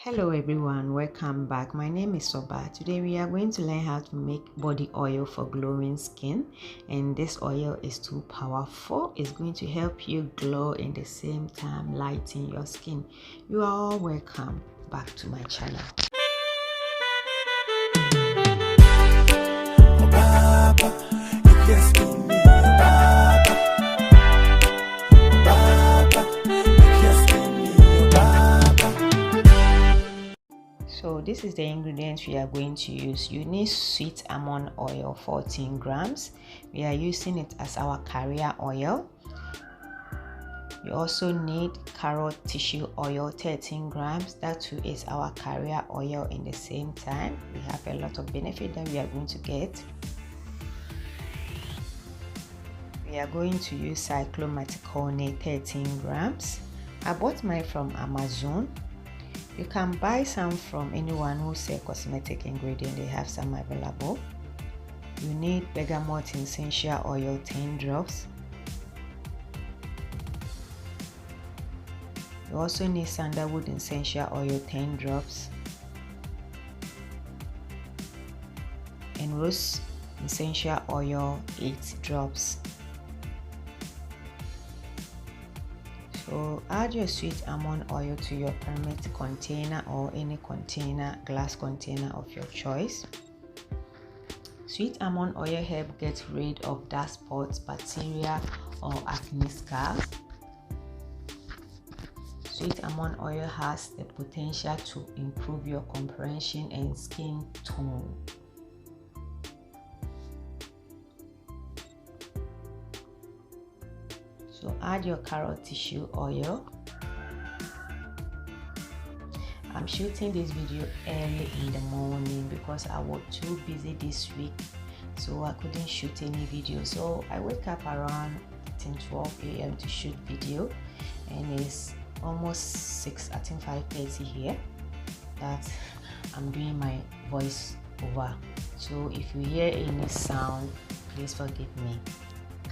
Hello everyone, welcome back. My name is Soba. Today we are going to learn how to make body oil for glowing skin, and this oil is too powerful. It's going to help you glow in the same time lighten your skin. You are all welcome back to my channel. So this is the ingredients we are going to use. You need sweet almond oil 14 grams. We are using it as our carrier oil. You also need carrot tissue oil 13 grams. That too is our carrier oil in the same time. We have a lot of benefit that we are going to get. We are going to use cyclomethicone 13 grams. I bought mine from Amazon. You can buy some from anyone who sells cosmetic ingredient. They have some available. You need Bergamot Essential Oil 10 drops. You also need Sandalwood Essential Oil 10 drops. And Rose Essential Oil 8 drops. So add your sweet almond oil to your permanent container or any container, glass container of your choice. Sweet almond oil helps get rid of dark spots, bacteria or acne scars. Sweet almond oil has the potential to improve your complexion and skin tone. So add your carrot tissue oil. I'm shooting this video early in the morning because I was too busy this week, so I couldn't shoot any video. So I wake up around 10-12 a.m. to shoot video, and it's almost 6, I think 5:30 here that I'm doing my voice over. So if you hear any sound, please forgive me.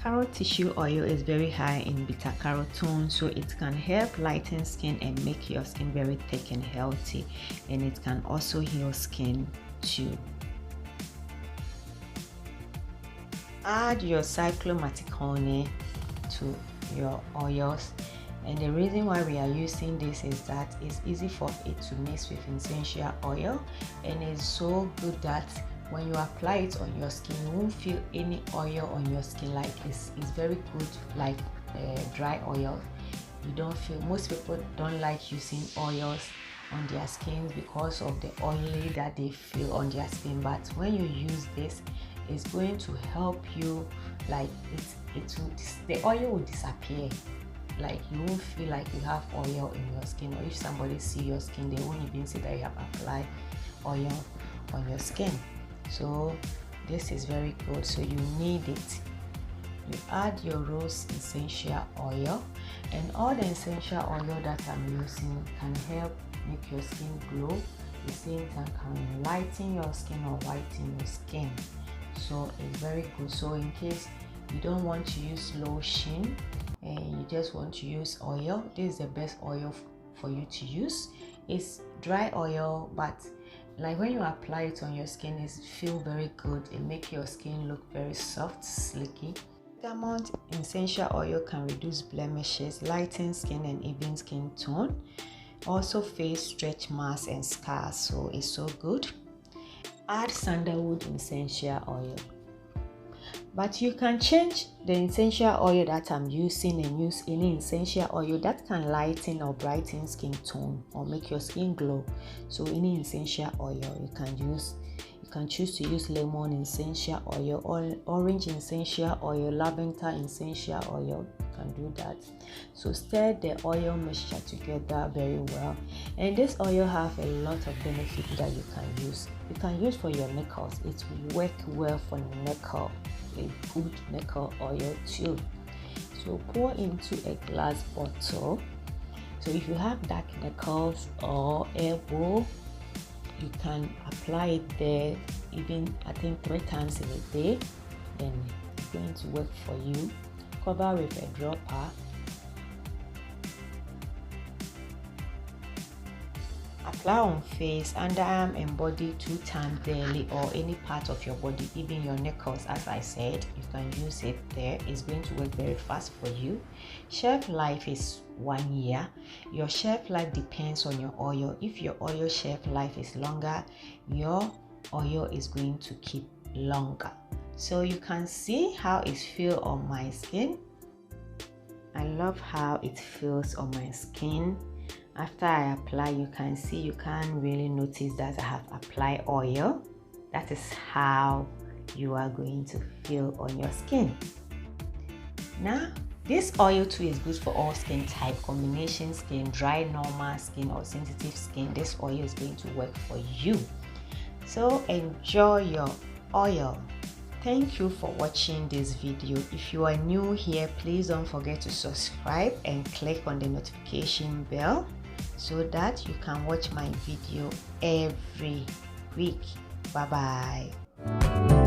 Carrot tissue oil is very high in beta carotene, so it can help lighten skin and make your skin very thick and healthy, and it can also heal skin too. Add your cyclomethicone to your oils, and the reason why we are using this is that it's easy for it to mix with essential oil, and it's so good that when you apply it on your skin, you won't feel any oil on your skin. Like it's very good, like dry oil. You don't feel, most people don't like using oils on their skin because of the oily that they feel on their skin, but when you use this, it's going to help you, like the oil will disappear. Like you won't feel like you have oil in your skin, or if somebody see your skin, they won't even see that you have applied oil on your skin. So this is very good, so you need it. You add your rose essential oil, and all the essential oil that I'm using can help make your skin glow. At the same time can lighten your skin or whiten your skin, so it's very good. So in case you don't want to use lotion and you just want to use oil, this is the best oil for you to use. It's dry oil, but like when you apply it on your skin, it feels very good. It makes your skin look very soft, slicky. Bergamot essential oil can reduce blemishes, lighten skin and even skin tone. Also face stretch marks and scars, so it's so good. Add Sandalwood essential oil. But you can change the essential oil that I'm using and use any essential oil that can lighten or brighten skin tone or make your skin glow. So any essential oil you can use. You can choose to use lemon essential oil, or orange essential oil, lavender essential oil. You can do that. So stir the oil mixture together very well. And this oil have a lot of benefits that you can use. You can use for your knuckles. It will work well for knuckle. A good knuckle oil too. So pour into a glass bottle. So if you have dark knuckles or elbow, you can apply it there, even I think 3 times in a day. Then it's going to work for you. Cover with a dropper. apply on face, underarm and body 2 times daily, or any part of your body, even your knuckles. As I said, you can use it there. It's going to work very fast for you. Shelf life is 1 year. Your shelf life depends on your oil. If your oil shelf life is longer, your oil is going to keep longer. So you can see how it feels on my skin. I love how it feels on my skin. After I apply, you can see, you can't really notice that I have applied oil. That is how you are going to feel on your skin. Now, this oil too is good for all skin type, combination skin, dry, normal skin, or sensitive skin. This oil is going to work for you. So enjoy your oil. Thank you for watching this video. If you are new here, please don't forget to subscribe and click on the notification bell so that you can watch my video every week. Bye bye.